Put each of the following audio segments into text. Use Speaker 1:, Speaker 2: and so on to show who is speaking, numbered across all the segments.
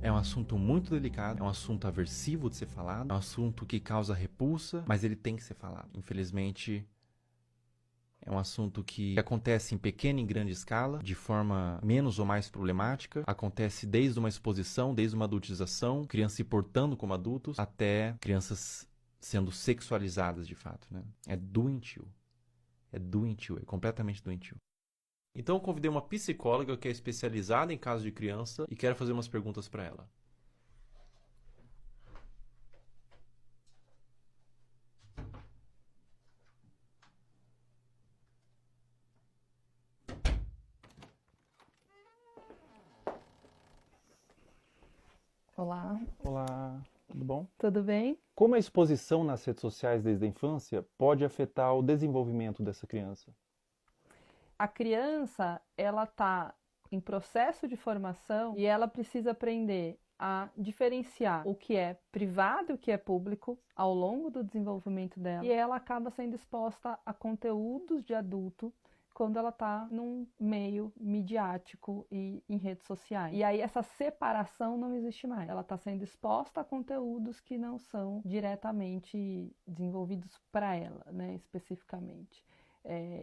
Speaker 1: É um assunto muito delicado, é um assunto aversivo de ser falado, é um assunto que causa repulsa, mas ele tem que ser falado. Infelizmente, é um assunto que acontece em pequena e grande escala, de forma menos ou mais problemática. Acontece desde uma exposição, desde uma adultização, crianças se portando como adultos, até crianças sendo sexualizadas de fato, né? É doentio. É doentio, é completamente doentio. Então eu convidei uma psicóloga que é especializada em casos de criança e quero fazer umas perguntas para ela.
Speaker 2: Olá,
Speaker 3: Olá, tudo bom?
Speaker 2: tudo bem?
Speaker 3: Como a exposição nas redes sociais desde a infância pode afetar o desenvolvimento dessa criança?
Speaker 2: A criança, ela está em processo de formação e ela precisa aprender a diferenciar o que é privado e o que é público ao longo do desenvolvimento dela. E ela acaba sendo exposta a conteúdos de adulto quando ela está num meio midiático e em redes sociais. E aí essa separação não existe mais. Ela está sendo exposta a conteúdos que não são diretamente desenvolvidos para ela, né, especificamente.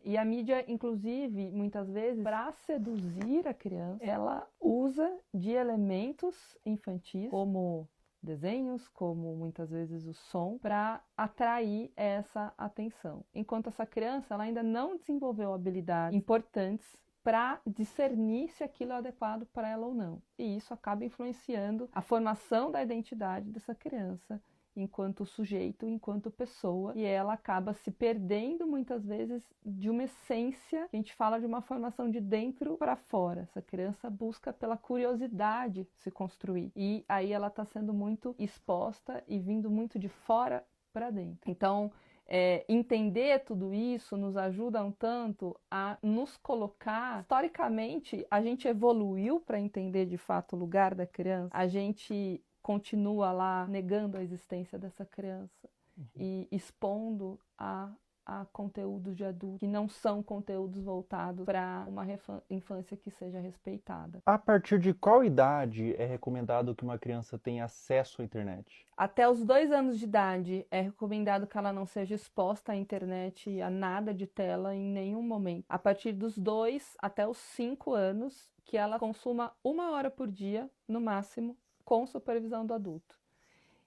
Speaker 2: E a mídia, inclusive, muitas vezes, para seduzir a criança, ela usa de elementos infantis, como desenhos, como muitas vezes o som, para atrair essa atenção. Enquanto essa criança ela ainda não desenvolveu habilidades importantes para discernir se aquilo é adequado para ela ou não. E isso acaba influenciando a formação da identidade dessa criança enquanto sujeito, enquanto pessoa, e ela acaba se perdendo muitas vezes de uma essência, que a gente fala de uma formação de dentro para fora. Essa criança busca pela curiosidade se construir, e aí ela está sendo muito exposta e vindo muito de fora para dentro. Então, entender tudo isso nos ajuda um tanto a nos colocar. Historicamente, a gente evoluiu para entender de fato o lugar da criança, a gente continua lá negando a existência dessa criança e expondo a conteúdos de adulto que não são conteúdos voltados para uma infância que seja respeitada.
Speaker 3: A partir de qual idade é recomendado que uma criança tenha acesso à internet?
Speaker 2: Até os 2 anos de idade é recomendado que ela não seja exposta à internet, a nada de tela em nenhum momento. A partir dos 2 até os 5 anos, que ela consuma 1 hora por dia, no máximo, com supervisão do adulto.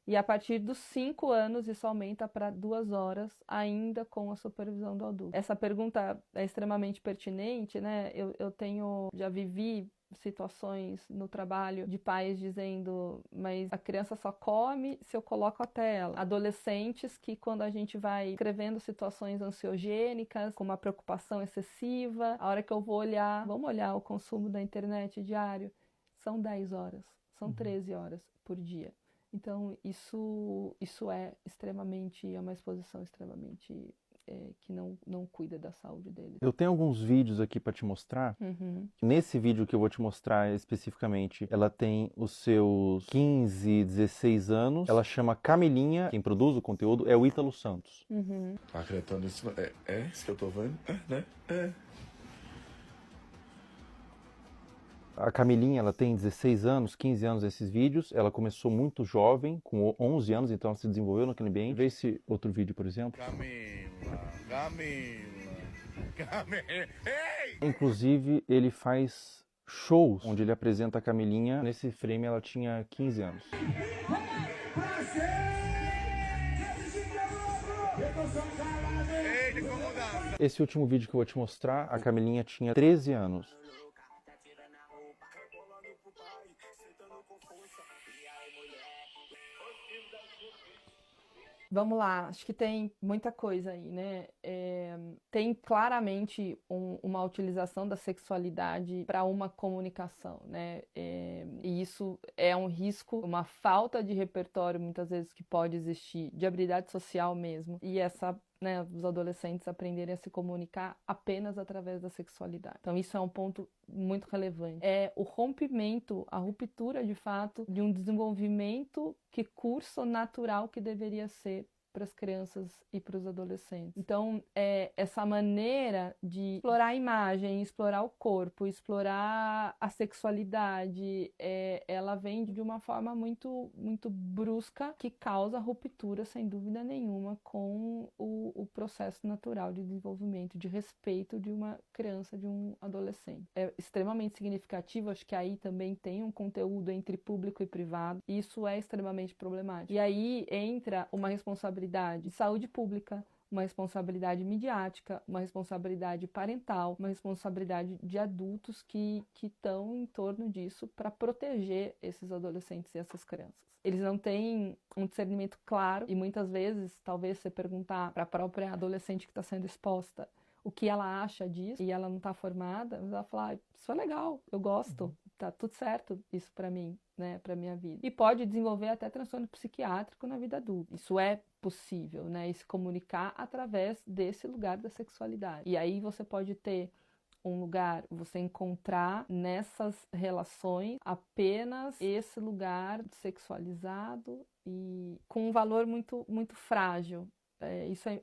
Speaker 2: E a partir dos 5 anos, isso aumenta para 2 horas, ainda com a supervisão do adulto. Essa pergunta é extremamente pertinente, né? Já vivi situações no trabalho de pais dizendo, mas a criança só come se eu coloco a tela. Adolescentes que, quando a gente vai escrevendo situações ansiogênicas, com uma preocupação excessiva, a hora que eu vou olhar, vamos olhar o consumo da internet diário, são 10 horas, são 13 horas por dia. Então, isso é uma exposição extremamente que não cuida da saúde deles.
Speaker 3: Eu tenho alguns vídeos aqui para te mostrar. Nesse vídeo que eu vou te mostrar especificamente, ela tem os seus 15, 16 anos. Ela chama Camilinha. Quem produz o conteúdo é o Ítalo Santos.
Speaker 4: Acreditando nisso, é isso que eu tô vendo? Né?
Speaker 3: A Camilinha, ela tem 16 anos, 15 anos nesses vídeos. Ela começou muito jovem, com 11 anos, então ela se desenvolveu naquele ambiente. Vê esse outro vídeo, por exemplo.
Speaker 4: Camila. Ei!
Speaker 3: Inclusive, ele faz shows onde ele apresenta a Camilinha. Nesse frame, ela tinha 15 anos. Esse último vídeo que eu vou te mostrar, a Camilinha tinha 13 anos.
Speaker 2: Vamos lá, acho que tem muita coisa aí, né? Tem claramente uma utilização da sexualidade para uma comunicação, né? E isso é um risco, uma falta de repertório, muitas vezes, que pode existir, de habilidade social mesmo. E os adolescentes aprenderem a se comunicar apenas através da sexualidade. Então, isso é um ponto muito relevante. É o rompimento, a ruptura, de fato, de um desenvolvimento que curso natural que deveria ser para as crianças e para os adolescentes. Então, essa maneira de explorar a imagem, explorar o corpo, explorar a sexualidade, ela vem de uma forma muito, muito brusca, que causa ruptura, sem dúvida nenhuma, com o processo natural de desenvolvimento, de respeito de uma criança, de um adolescente. É extremamente significativo, acho que aí também tem um conteúdo entre público e privado, e isso é extremamente problemático. E aí entra uma responsabilidade de saúde pública, uma responsabilidade midiática, uma responsabilidade parental, uma responsabilidade de adultos que estão em torno disso para proteger esses adolescentes e essas crianças. Eles não têm um discernimento claro e muitas vezes, talvez você perguntar para a própria adolescente que está sendo exposta o que ela acha disso e ela não está formada, ela vai falar, isso é legal, eu gosto, tá tudo certo isso para mim, né, para minha vida. E pode desenvolver até transtorno psiquiátrico na vida adulta. Isso é possível, né, e se comunicar através desse lugar da sexualidade. E aí você pode ter um lugar, você encontrar nessas relações apenas esse lugar sexualizado e com um valor muito, muito frágil.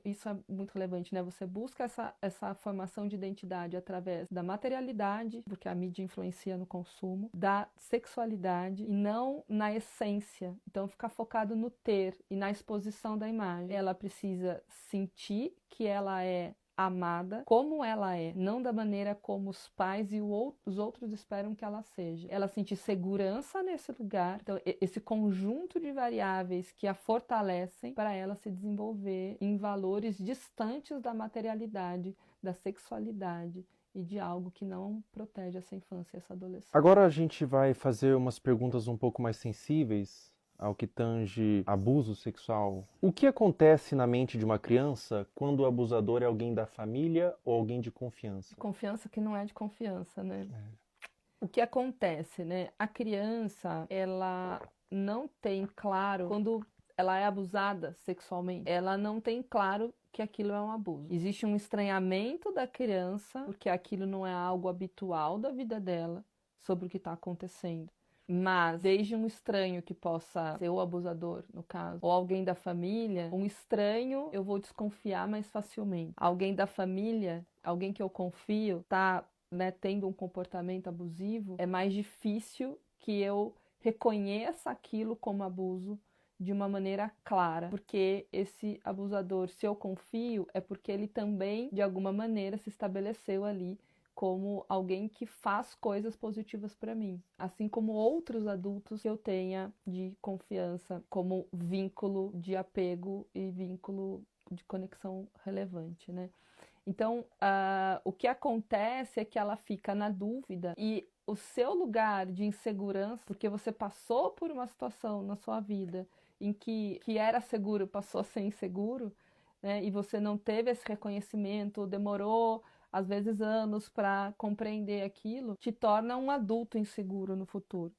Speaker 2: Isso é muito relevante, né? Você busca essa formação de identidade através da materialidade, porque a mídia influencia no consumo, da sexualidade e não na essência. Então, ficar focado no ter e na exposição da imagem. Ela precisa sentir que ela é amada como ela é, não da maneira como os pais e os outros esperam que ela seja. Ela sentir segurança nesse lugar, então esse conjunto de variáveis que a fortalecem para ela se desenvolver em valores distantes da materialidade, da sexualidade e de algo que não protege essa infância e essa adolescência.
Speaker 3: Agora a gente vai fazer umas perguntas um pouco mais sensíveis ao que tange abuso sexual. O que acontece na mente de uma criança quando o abusador é alguém da família ou alguém de confiança?
Speaker 2: Confiança que não é de confiança, né? O que acontece, né? A criança, ela não tem claro, quando ela é abusada sexualmente, ela não tem claro que aquilo é um abuso. Existe um estranhamento da criança, porque aquilo não é algo habitual da vida dela, sobre o que está acontecendo. Mas, desde um estranho que possa ser o abusador, no caso, ou alguém da família, um estranho eu vou desconfiar mais facilmente. Alguém da família, alguém que eu confio, tá, né, tendo um comportamento abusivo, é mais difícil que eu reconheça aquilo como abuso de uma maneira clara, porque esse abusador, se eu confio, é porque ele também, de alguma maneira, se estabeleceu ali como alguém que faz coisas positivas para mim, assim como outros adultos que eu tenha de confiança, como vínculo de apego e vínculo de conexão relevante, né? Então, o que acontece é que ela fica na dúvida e o seu lugar de insegurança, porque você passou por uma situação na sua vida em que era seguro, passou a ser inseguro, né? E você não teve esse reconhecimento, demorou às vezes anos para compreender aquilo, te torna um adulto inseguro no futuro.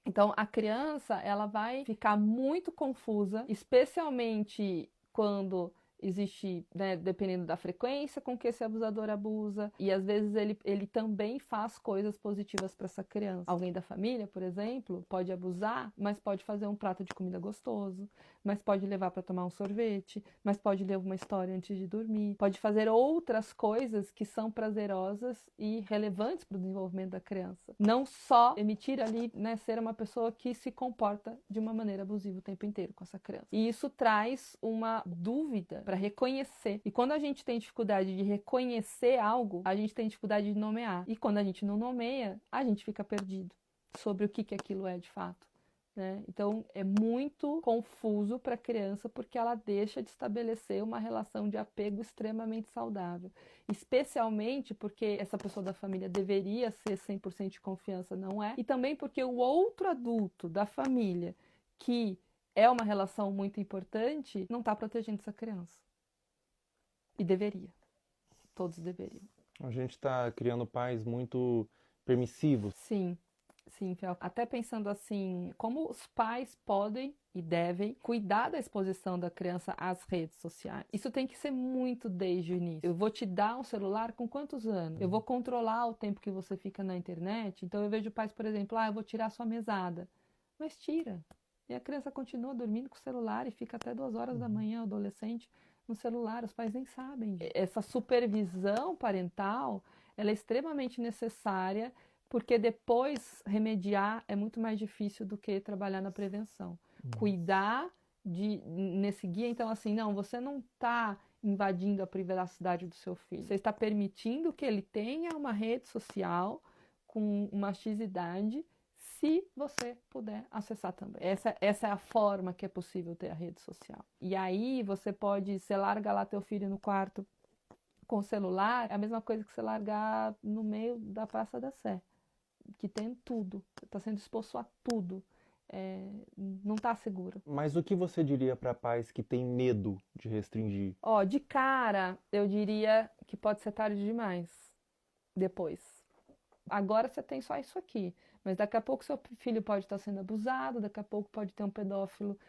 Speaker 2: Então, a criança, ela vai ficar muito confusa, especialmente quando existe, né, dependendo da frequência com que esse abusador abusa, e às vezes ele também faz coisas positivas para essa criança. Alguém da família, por exemplo, pode abusar, mas pode fazer um prato de comida gostoso, mas pode levar para tomar um sorvete, mas pode ler uma história antes de dormir, pode fazer outras coisas que são prazerosas e relevantes para o desenvolvimento da criança. Não só emitir ali, né, ser uma pessoa que se comporta de uma maneira abusiva o tempo inteiro com essa criança. E isso traz uma dúvida para reconhecer. E quando a gente tem dificuldade de reconhecer algo, a gente tem dificuldade de nomear. E quando a gente não nomeia, a gente fica perdido sobre o que aquilo é de fato, né? Então, é muito confuso para a criança porque ela deixa de estabelecer uma relação de apego extremamente saudável. Especialmente porque essa pessoa da família deveria ser 100% de confiança, não é? E também porque o outro adulto da família, que é uma relação muito importante, não está protegendo essa criança. E deveria. Todos deveriam.
Speaker 3: A gente está criando pais muito permissivos.
Speaker 2: Sim. Sim, Fel. Até pensando assim, como os pais podem e devem cuidar da exposição da criança às redes sociais. Isso tem que ser muito desde o início. Eu vou te dar um celular com quantos anos? Eu vou controlar o tempo que você fica na internet. Então eu vejo pais, por exemplo, eu vou tirar sua mesada. Mas tira. E a criança continua dormindo com o celular e fica até 2 horas da manhã, o adolescente, no celular. Os pais nem sabem disso. Essa supervisão parental, ela é extremamente necessária, porque depois remediar é muito mais difícil do que trabalhar na prevenção. Cuidar nesse guia, então assim, não, você não está invadindo a privacidade do seu filho. Você está permitindo que ele tenha uma rede social com uma X idade, se você puder acessar também. Essa é a forma que é possível ter a rede social. E aí você larga lá teu filho no quarto com o celular, é a mesma coisa que você largar no meio da Praça da Sé, que tem tudo, está sendo exposto a tudo. Não está seguro.
Speaker 3: Mas o que você diria para pais que têm medo de restringir?
Speaker 2: De cara, eu diria que pode ser tarde demais. Depois. Agora você tem só isso aqui. Mas daqui a pouco seu filho pode estar sendo abusado, daqui a pouco pode ter um pedófilo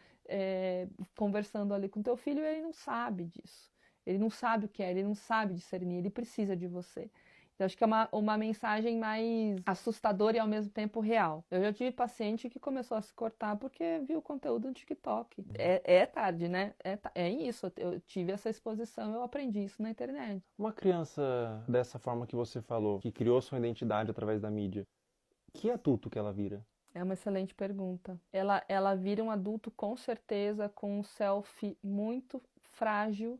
Speaker 2: conversando ali com teu filho e ele não sabe disso. Ele não sabe o que é, ele não sabe discernir, ele precisa de você. Eu acho que é uma mensagem mais assustadora e ao mesmo tempo real. Eu já tive paciente que começou a se cortar porque viu o conteúdo no TikTok. É tarde, né? É isso. Eu tive essa exposição, eu aprendi isso na internet.
Speaker 3: Uma criança dessa forma que você falou, que criou sua identidade através da mídia, que adulto que ela vira?
Speaker 2: É uma excelente pergunta. Ela vira um adulto com certeza com um selfie muito frágil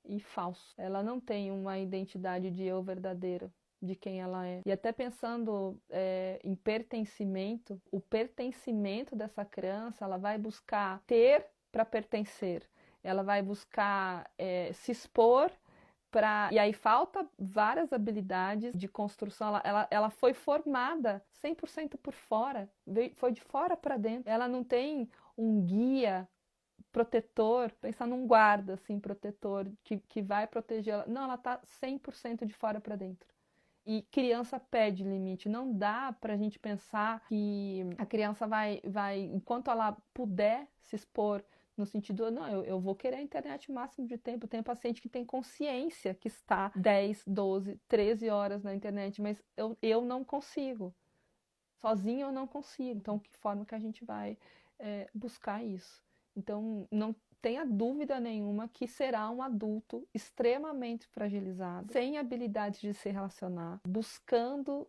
Speaker 2: e falso. Ela não tem uma identidade de eu verdadeira, de quem ela é. E até pensando em pertencimento, o pertencimento dessa criança, ela vai buscar ter para pertencer. Ela vai buscar se expor para... E aí falta várias habilidades de construção. Ela foi formada 100% por fora, foi de fora para dentro. Ela não tem um guia protetor, pensar num guarda, assim, protetor, que vai proteger ela. Não, ela está 100% de fora para dentro. E criança pede limite. Não dá pra gente pensar que a criança vai, enquanto ela puder se expor, no sentido, não, eu vou querer a internet o máximo de tempo. Tem paciente que tem consciência que está 10, 12, 13 horas na internet, mas eu não consigo. Sozinho eu não consigo. Então, que forma que a gente vai buscar isso? Então, não tenha dúvida nenhuma que será um adulto extremamente fragilizado, sem habilidades de se relacionar, buscando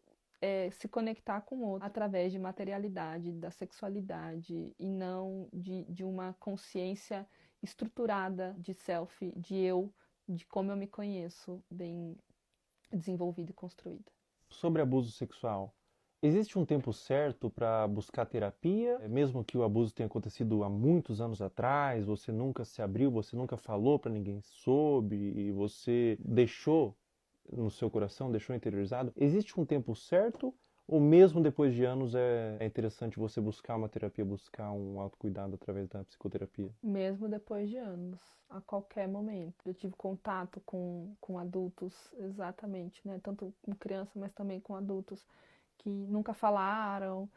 Speaker 2: se conectar com o outro através de materialidade, da sexualidade e não de uma consciência estruturada de self, de eu, de como eu me conheço, bem desenvolvida e construída.
Speaker 3: Sobre abuso sexual, existe um tempo certo para buscar terapia? Mesmo que o abuso tenha acontecido há muitos anos atrás, você nunca se abriu, você nunca falou para ninguém sobre, e você deixou no seu coração, deixou interiorizado. Existe um tempo certo? Ou mesmo depois de anos é interessante você buscar uma terapia, buscar um autocuidado através da psicoterapia?
Speaker 2: Mesmo depois de anos, a qualquer momento. Eu tive contato com adultos, exatamente, né? Tanto com criança, mas também com adultos que nunca falaram,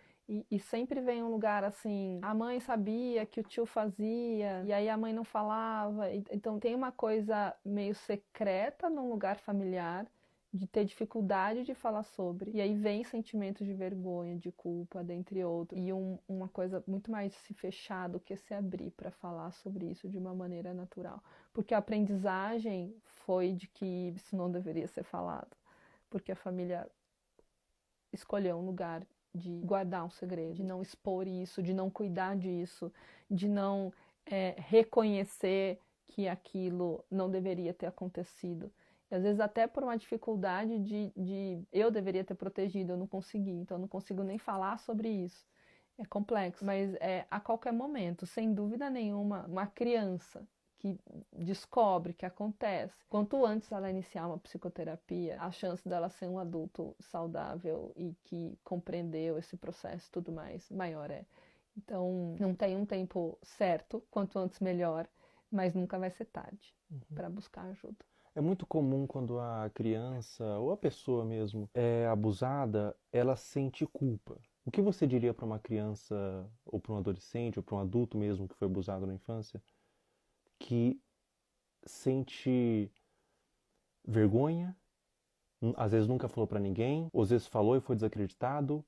Speaker 2: e sempre vem um lugar assim, a mãe sabia que o tio fazia, e aí a mãe não falava. Então tem uma coisa meio secreta num lugar familiar, de ter dificuldade de falar sobre, e aí vem sentimentos de vergonha, de culpa, dentre outros, e uma coisa muito mais se fechar do que se abrir para falar sobre isso de uma maneira natural. Porque a aprendizagem foi de que isso não deveria ser falado, porque a família escolher um lugar de guardar um segredo, de não expor isso, de não cuidar disso, de não reconhecer que aquilo não deveria ter acontecido. E às vezes até por uma dificuldade de eu deveria ter protegido, eu não consegui, então eu não consigo nem falar sobre isso. É complexo, mas a qualquer momento, sem dúvida nenhuma, uma criança que descobre que acontece, quanto antes ela iniciar uma psicoterapia, a chance dela ser um adulto saudável e que compreendeu esse processo e tudo mais, maior é. Então, não tem um tempo certo, quanto antes melhor, mas nunca vai ser tarde para buscar ajuda.
Speaker 3: É muito comum quando a criança ou a pessoa mesmo é abusada, ela sente culpa. O que você diria para uma criança ou para um adolescente ou para um adulto mesmo que foi abusado na infância, que sente vergonha, às vezes nunca falou para ninguém, ou às vezes falou e foi desacreditado?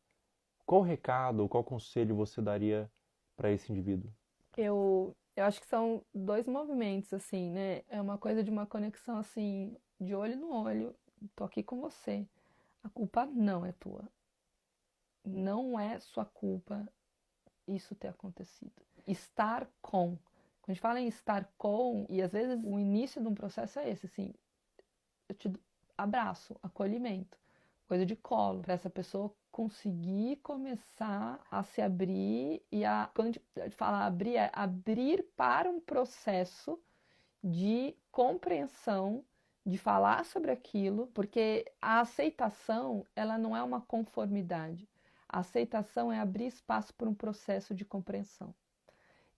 Speaker 3: Qual recado ou qual conselho você daria para esse indivíduo?
Speaker 2: Eu acho que são dois movimentos, assim, né? É uma coisa de uma conexão, assim, de olho no olho. Tô aqui com você. A culpa não é tua. Não é sua culpa isso ter acontecido. Estar com. Quando a gente fala em estar com, e às vezes o início de um processo é esse, assim, eu te abraço, acolhimento, coisa de colo, para essa pessoa conseguir começar a se abrir e quando a gente fala abrir, é abrir para um processo de compreensão, de falar sobre aquilo, porque a aceitação, ela não é uma conformidade. A aceitação é abrir espaço para um processo de compreensão.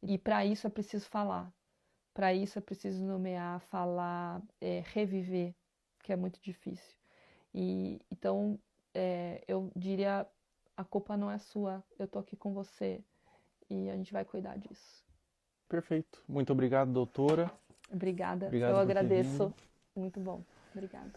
Speaker 2: E para isso é preciso falar. Para isso é preciso nomear, falar, reviver, que é muito difícil. Então, eu diria, a culpa não é sua, eu tô aqui com você e a gente vai cuidar disso.
Speaker 3: Perfeito. Muito obrigado, doutora.
Speaker 2: Obrigada.
Speaker 3: Obrigado
Speaker 2: Eu
Speaker 3: por ter
Speaker 2: agradeço.
Speaker 3: vindo.
Speaker 2: Muito bom. Obrigada.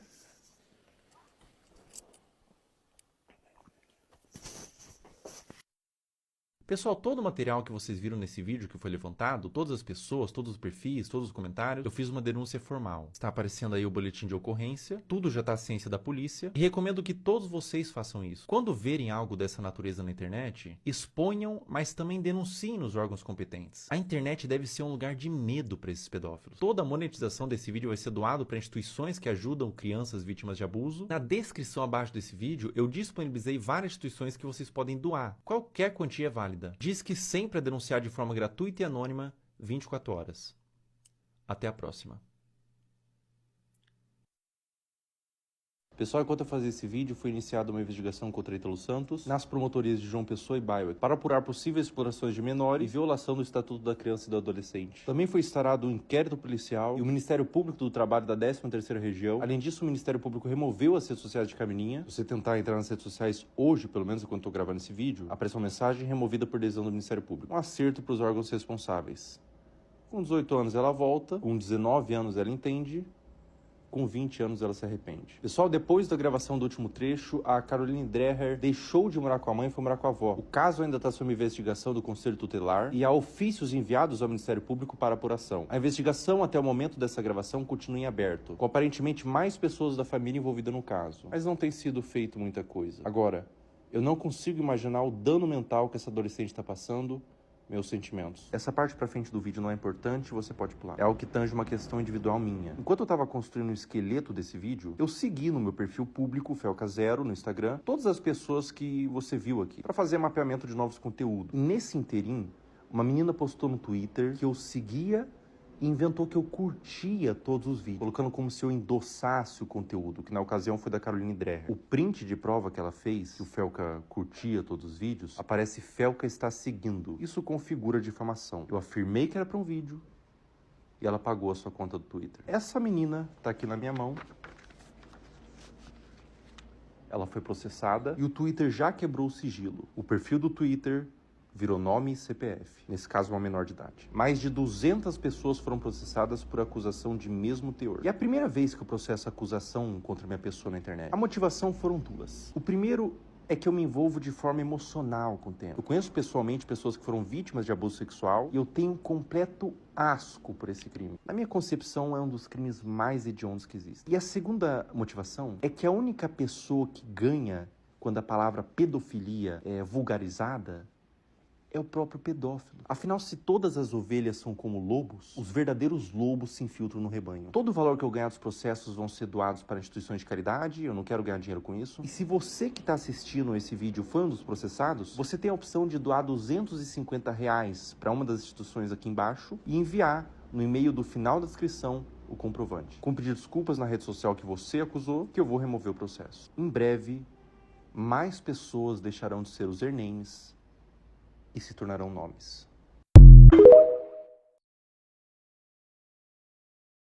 Speaker 1: Pessoal, todo o material que vocês viram nesse vídeo que foi levantado, todas as pessoas, todos os perfis, todos os comentários, eu fiz uma denúncia formal. Está aparecendo aí o boletim de ocorrência, tudo já está à ciência da polícia e recomendo que todos vocês façam isso. Quando verem algo dessa natureza na internet, exponham, mas também denunciem nos órgãos competentes. A internet deve ser um lugar de medo para esses pedófilos. Toda a monetização desse vídeo vai ser doado para instituições que ajudam crianças vítimas de abuso. Na descrição abaixo desse vídeo, eu disponibilizei várias instituições que vocês podem doar. Qualquer quantia é válida. Diz que sempre é denunciar de forma gratuita e anônima 24 horas. Até a próxima.
Speaker 3: Pessoal, enquanto eu fazia esse vídeo, foi iniciada uma investigação contra Ítalo Santos nas promotorias de João Pessoa e Baia para apurar possíveis explorações de menores e violação do Estatuto da Criança e do Adolescente. Também foi instaurado um inquérito policial e o Ministério Público do Trabalho da 13ª Região. Além disso, o Ministério Público removeu as redes sociais de Camilinha. Se você tentar entrar nas redes sociais hoje, pelo menos enquanto estou gravando esse vídeo, aparece uma mensagem removida por decisão do Ministério Público. Um acerto para os órgãos responsáveis. Com 18 anos ela volta, com 19 anos ela entende, com 20 anos ela se arrepende. Pessoal, depois da gravação do último trecho, a Caroline Dreher deixou de morar com a mãe e foi morar com a avó. O caso ainda está sob investigação do Conselho Tutelar e há ofícios enviados ao Ministério Público para apuração. A investigação até o momento dessa gravação continua em aberto, com aparentemente mais pessoas da família envolvidas no caso. Mas não tem sido feito muita coisa. Agora, eu não consigo imaginar o dano mental que essa adolescente está passando. Meus sentimentos. Essa parte pra frente do vídeo não é importante, você pode pular. É algo que tange uma questão individual minha. Enquanto eu tava construindo o esqueleto desse vídeo, eu segui no meu perfil público, Felca0, no Instagram, todas as pessoas que você viu aqui, pra fazer mapeamento de novos conteúdos. E nesse interim, uma menina postou no Twitter que eu seguia e inventou que eu curtia todos os vídeos, colocando como se eu endossasse o conteúdo, que na ocasião foi da Caroline Dreher. O print de prova que ela fez, que o Felca curtia todos os vídeos, aparece Felca está seguindo. Isso configura difamação. Eu afirmei que era para um vídeo e ela pagou a sua conta do Twitter. Essa menina tá aqui na minha mão. Ela foi processada e o Twitter já quebrou o sigilo. O perfil do Twitter virou nome e CPF, nesse caso uma menor de idade. Mais de 200 pessoas foram processadas por acusação de mesmo teor. E é a primeira vez que eu processo acusação contra minha pessoa na internet. A motivação foram duas. O primeiro é que eu me envolvo de forma emocional com o tema. Eu conheço pessoalmente pessoas que foram vítimas de abuso sexual e eu tenho completo asco por esse crime. Na minha concepção, é um dos crimes mais hediondos que existem. E a segunda motivação é que a única pessoa que ganha quando a palavra pedofilia é vulgarizada é o próprio pedófilo. Afinal, se todas as ovelhas são como lobos, os verdadeiros lobos se infiltram no rebanho. Todo o valor que eu ganhar dos processos vão ser doados para instituições de caridade, eu não quero ganhar dinheiro com isso. E se você que está assistindo esse vídeo foi um dos processados, você tem a opção de doar R$250 para uma das instituições aqui embaixo e enviar no e-mail do final da descrição o comprovante. Com pedir desculpas na rede social que você acusou, que eu vou remover o processo. Em breve, mais pessoas deixarão de ser os surnames e se tornarão nomes.